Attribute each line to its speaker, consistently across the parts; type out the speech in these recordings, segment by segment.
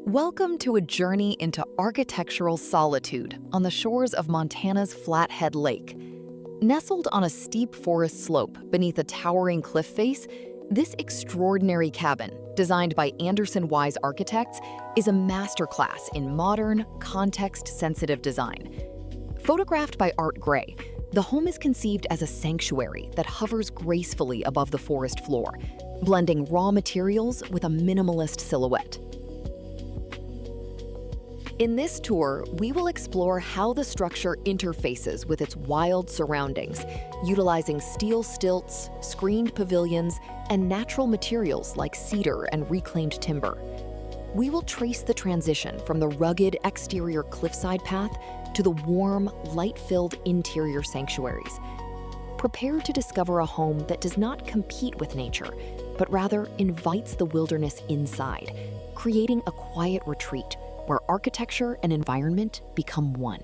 Speaker 1: Welcome to a journey into architectural solitude on the shores of Montana's Flathead Lake. Nestled on a steep forest slope beneath a towering cliff face, this extraordinary cabin, designed by Andersson Wise Architects, is a masterclass in modern, context-sensitive design. Photographed by Art Gray, the home is conceived as a sanctuary that hovers gracefully above the forest floor, blending raw materials with a minimalist silhouette. In this tour, we will explore how the structure interfaces with its wild surroundings, utilizing steel stilts, screened pavilions, and natural materials like cedar and reclaimed timber. We will trace the transition from the rugged exterior cliffside path to the warm, light-filled interior sanctuaries. Prepare to discover a home that does not compete with nature, but rather invites the wilderness inside, creating a quiet retreat where architecture and environment become one.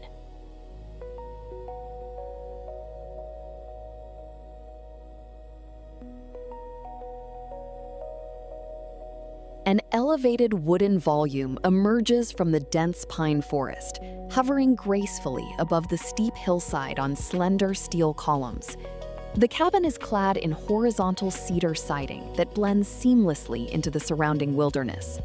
Speaker 1: An elevated wooden volume emerges from the dense pine forest, hovering gracefully above the steep hillside on slender steel columns. The cabin is clad in horizontal cedar siding that blends seamlessly into the surrounding wilderness.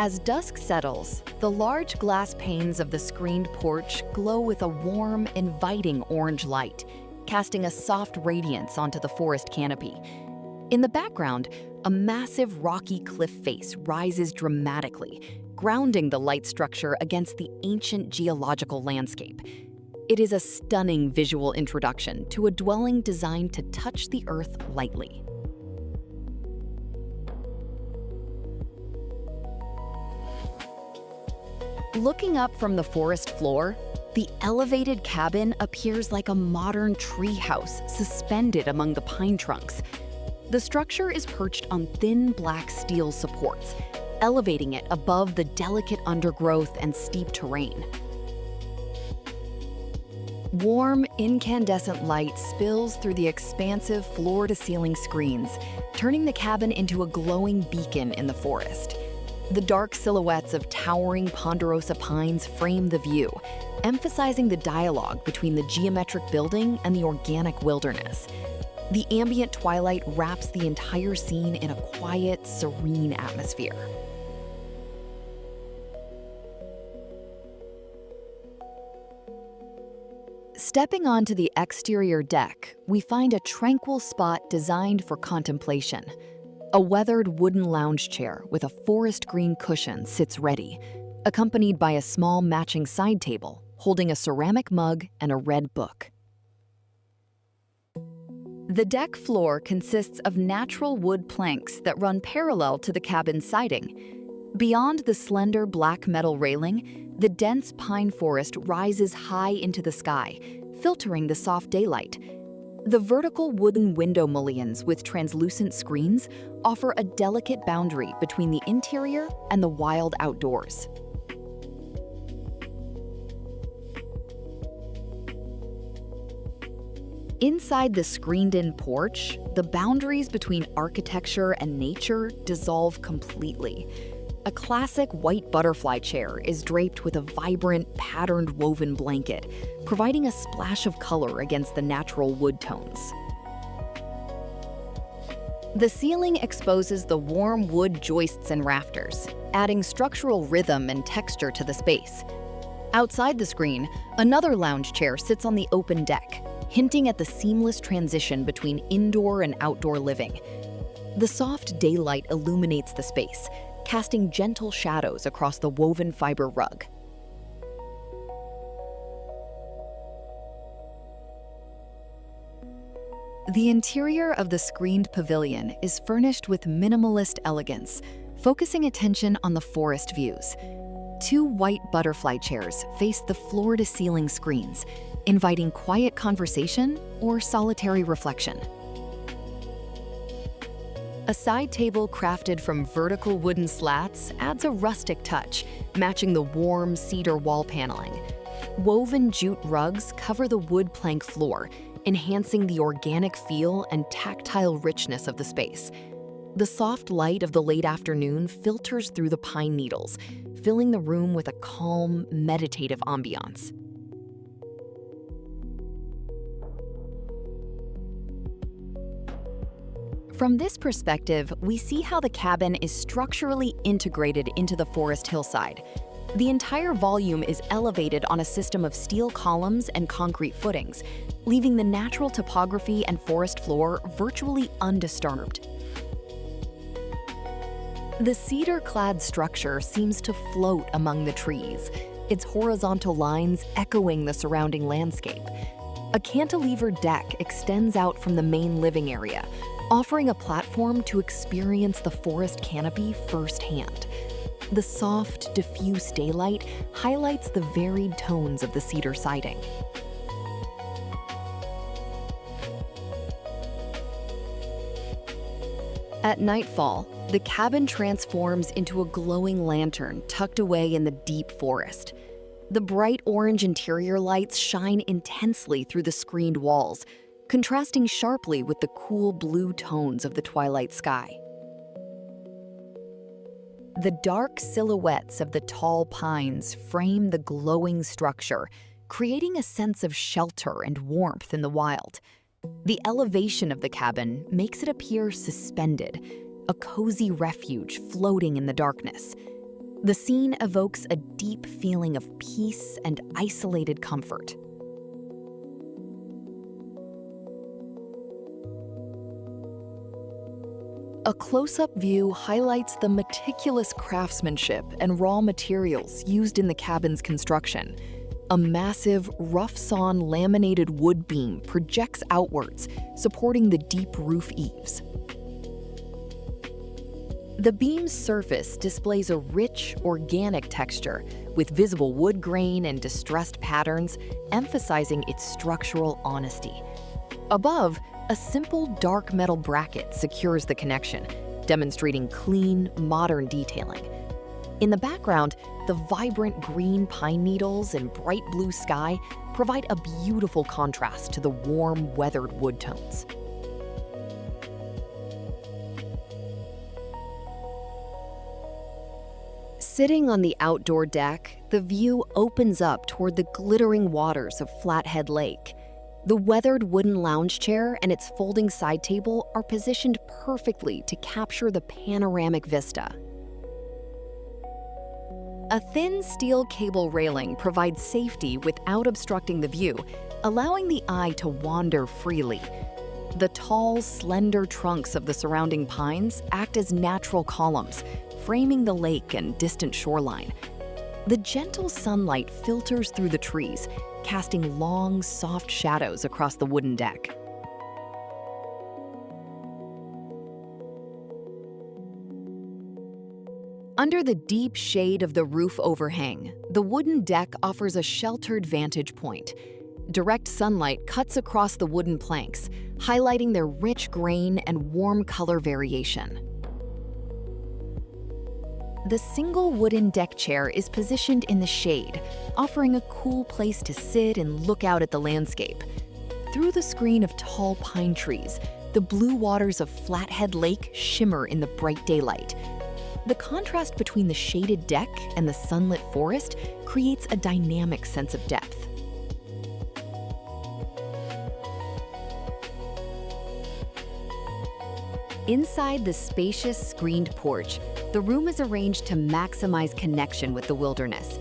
Speaker 1: As dusk settles, the large glass panes of the screened porch glow with a warm, inviting orange light, casting a soft radiance onto the forest canopy. In the background, a massive rocky cliff face rises dramatically, grounding the light structure against the ancient geological landscape. It is a stunning visual introduction to a dwelling designed to touch the earth lightly. Looking up from the forest floor, the elevated cabin appears like a modern treehouse suspended among the pine trunks. The structure is perched on thin black steel supports, elevating it above the delicate undergrowth and steep terrain. Warm, incandescent light spills through the expansive floor-to-ceiling screens, turning the cabin into a glowing beacon in the forest. The dark silhouettes of towering ponderosa pines frame the view, emphasizing the dialogue between the geometric building and the organic wilderness. The ambient twilight wraps the entire scene in a quiet, serene atmosphere. Stepping onto the exterior deck, we find a tranquil spot designed for contemplation. A weathered wooden lounge chair with a forest green cushion sits ready, accompanied by a small matching side table holding a ceramic mug and a red book. The deck floor consists of natural wood planks that run parallel to the cabin's siding. Beyond the slender black metal railing, the dense pine forest rises high into the sky, filtering the soft daylight. The vertical wooden window mullions with translucent screens offer a delicate boundary between the interior and the wild outdoors. Inside the screened-in porch, the boundaries between architecture and nature dissolve completely. A classic white butterfly chair is draped with a vibrant, patterned woven blanket, providing a splash of color against the natural wood tones. The ceiling exposes the warm wood joists and rafters, adding structural rhythm and texture to the space. Outside the screen, another lounge chair sits on the open deck, hinting at the seamless transition between indoor and outdoor living. The soft daylight illuminates the space, casting gentle shadows across the woven fiber rug. The interior of the screened pavilion is furnished with minimalist elegance, focusing attention on the forest views. Two white butterfly chairs face the floor-to-ceiling screens, inviting quiet conversation or solitary reflection. A side table crafted from vertical wooden slats adds a rustic touch, matching the warm cedar wall paneling. Woven jute rugs cover the wood plank floor, enhancing the organic feel and tactile richness of the space. The soft light of the late afternoon filters through the pine needles, filling the room with a calm, meditative ambiance. From this perspective, we see how the cabin is structurally integrated into the forest hillside. The entire volume is elevated on a system of steel columns and concrete footings, leaving the natural topography and forest floor virtually undisturbed. The cedar-clad structure seems to float among the trees, its horizontal lines echoing the surrounding landscape. A cantilevered deck extends out from the main living area, offering a platform to experience the forest canopy firsthand. The soft, diffuse daylight highlights the varied tones of the cedar siding. At nightfall, the cabin transforms into a glowing lantern tucked away in the deep forest. The bright orange interior lights shine intensely through the screened walls, contrasting sharply with the cool blue tones of the twilight sky. The dark silhouettes of the tall pines frame the glowing structure, creating a sense of shelter and warmth in the wild. The elevation of the cabin makes it appear suspended, a cozy refuge floating in the darkness. The scene evokes a deep feeling of peace and isolated comfort. A close-up view highlights the meticulous craftsmanship and raw materials used in the cabin's construction. A massive, rough-sawn laminated wood beam projects outwards, supporting the deep roof eaves. The beam's surface displays a rich, organic texture, with visible wood grain and distressed patterns, emphasizing its structural honesty. Above, a simple dark metal bracket secures the connection, demonstrating clean, modern detailing. In the background, the vibrant green pine needles and bright blue sky provide a beautiful contrast to the warm, weathered wood tones. Sitting on the outdoor deck, the view opens up toward the glittering waters of Flathead Lake. The weathered wooden lounge chair and its folding side table are positioned perfectly to capture the panoramic vista. A thin steel cable railing provides safety without obstructing the view, allowing the eye to wander freely. The tall, slender trunks of the surrounding pines act as natural columns, framing the lake and distant shoreline. The gentle sunlight filters through the trees, casting long, soft shadows across the wooden deck. Under the deep shade of the roof overhang, the wooden deck offers a sheltered vantage point. Direct sunlight cuts across the wooden planks, highlighting their rich grain and warm color variation. The single wooden deck chair is positioned in the shade, offering a cool place to sit and look out at the landscape. Through the screen of tall pine trees, the blue waters of Flathead Lake shimmer in the bright daylight. The contrast between the shaded deck and the sunlit forest creates a dynamic sense of depth. Inside the spacious screened porch, the room is arranged to maximize connection with the wilderness.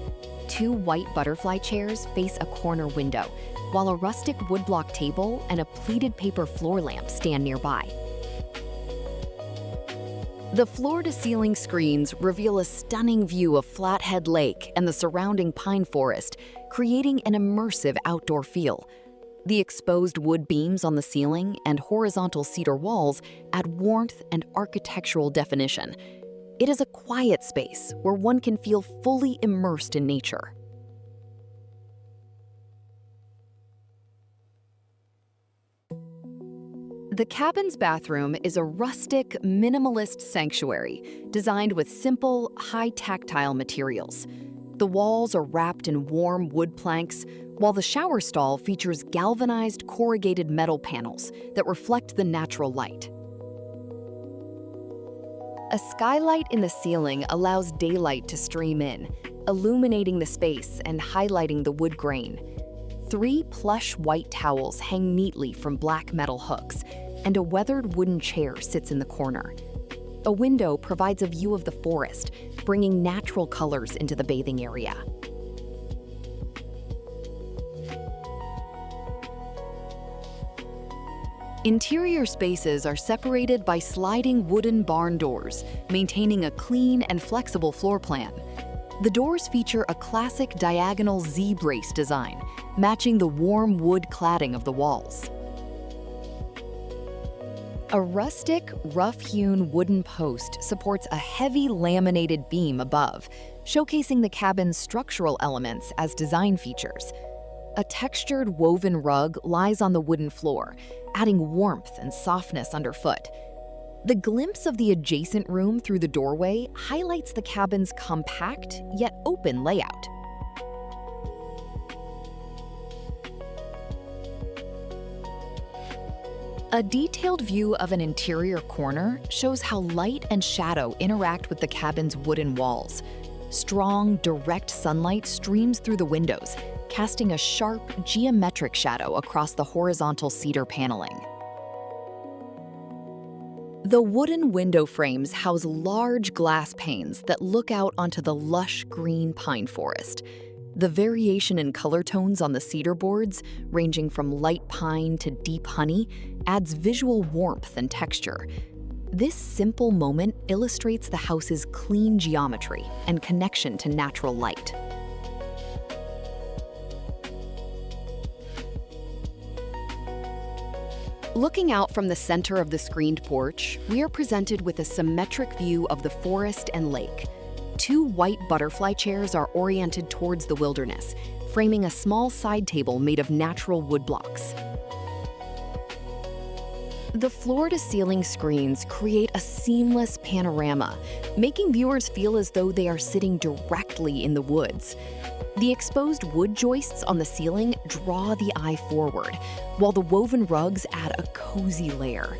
Speaker 1: Two white butterfly chairs face a corner window, while a rustic woodblock table and a pleated paper floor lamp stand nearby. The floor-to-ceiling screens reveal a stunning view of Flathead Lake and the surrounding pine forest, creating an immersive outdoor feel. The exposed wood beams on the ceiling and horizontal cedar walls add warmth and architectural definition. It is a quiet space where one can feel fully immersed in nature. The cabin's bathroom is a rustic, minimalist sanctuary designed with simple, high tactile materials. The walls are wrapped in warm wood planks, while the shower stall features galvanized corrugated metal panels that reflect the natural light. A skylight in the ceiling allows daylight to stream in, illuminating the space and highlighting the wood grain. 3 plush white towels hang neatly from black metal hooks, and a weathered wooden chair sits in the corner. A window provides a view of the forest, bringing natural colors into the bathing area. Interior spaces are separated by sliding wooden barn doors, maintaining a clean and flexible floor plan. The doors feature a classic diagonal Z-brace design, matching the warm wood cladding of the walls. A rustic, rough-hewn wooden post supports a heavy laminated beam above, showcasing the cabin's structural elements as design features. A textured woven rug lies on the wooden floor, adding warmth and softness underfoot. The glimpse of the adjacent room through the doorway highlights the cabin's compact yet open layout. A detailed view of an interior corner shows how light and shadow interact with the cabin's wooden walls. Strong, direct sunlight streams through the windows, casting a sharp, geometric shadow across the horizontal cedar paneling. The wooden window frames house large glass panes that look out onto the lush green pine forest. The variation in color tones on the cedar boards, ranging from light pine to deep honey, adds visual warmth and texture. This simple moment illustrates the house's clean geometry and connection to natural light. Looking out from the center of the screened porch, we are presented with a symmetric view of the forest and lake. 2 white butterfly chairs are oriented towards the wilderness, framing a small side table made of natural wood blocks. The floor-to-ceiling screens create a seamless panorama, making viewers feel as though they are sitting directly in the woods. The exposed wood joists on the ceiling draw the eye forward, while the woven rugs add a cozy layer.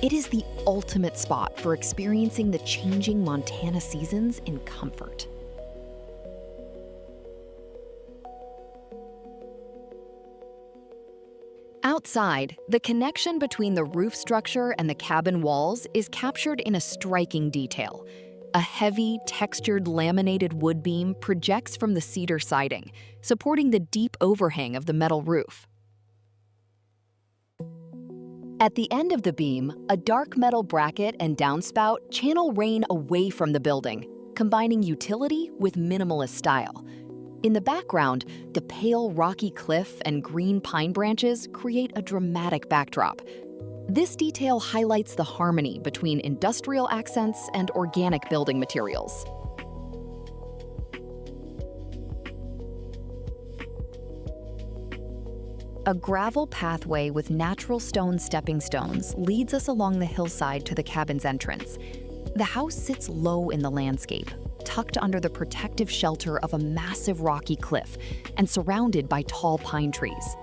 Speaker 1: It is the ultimate spot for experiencing the changing Montana seasons in comfort. Outside, the connection between the roof structure and the cabin walls is captured in a striking detail. A heavy, textured laminated wood beam projects from the cedar siding, supporting the deep overhang of the metal roof. At the end of the beam, a dark metal bracket and downspout channel rain away from the building, combining utility with minimalist style. In the background, the pale rocky cliff and green pine branches create a dramatic backdrop. This detail highlights the harmony between industrial accents and organic building materials. A gravel pathway with natural stone stepping stones leads us along the hillside to the cabin's entrance. The house sits low in the landscape, tucked under the protective shelter of a massive rocky cliff and surrounded by tall pine trees.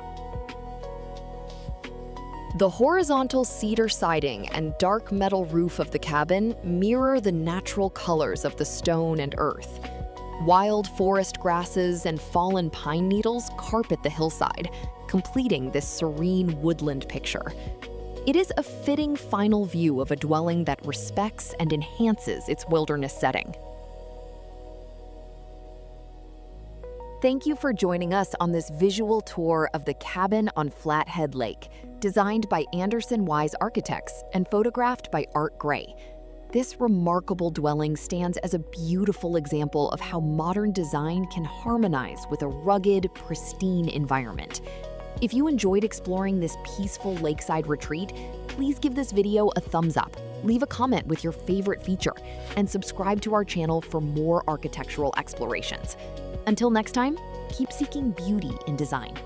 Speaker 1: The horizontal cedar siding and dark metal roof of the cabin mirror the natural colors of the stone and earth. Wild forest grasses and fallen pine needles carpet the hillside, completing this serene woodland picture. It is a fitting final view of a dwelling that respects and enhances its wilderness setting. Thank you for joining us on this visual tour of the cabin on Flathead Lake, designed by Andersson Wise Architects and photographed by Art Gray. This remarkable dwelling stands as a beautiful example of how modern design can harmonize with a rugged, pristine environment. If you enjoyed exploring this peaceful lakeside retreat, please give this video a thumbs up, leave a comment with your favorite feature, and subscribe to our channel for more architectural explorations. Until next time, keep seeking beauty in design.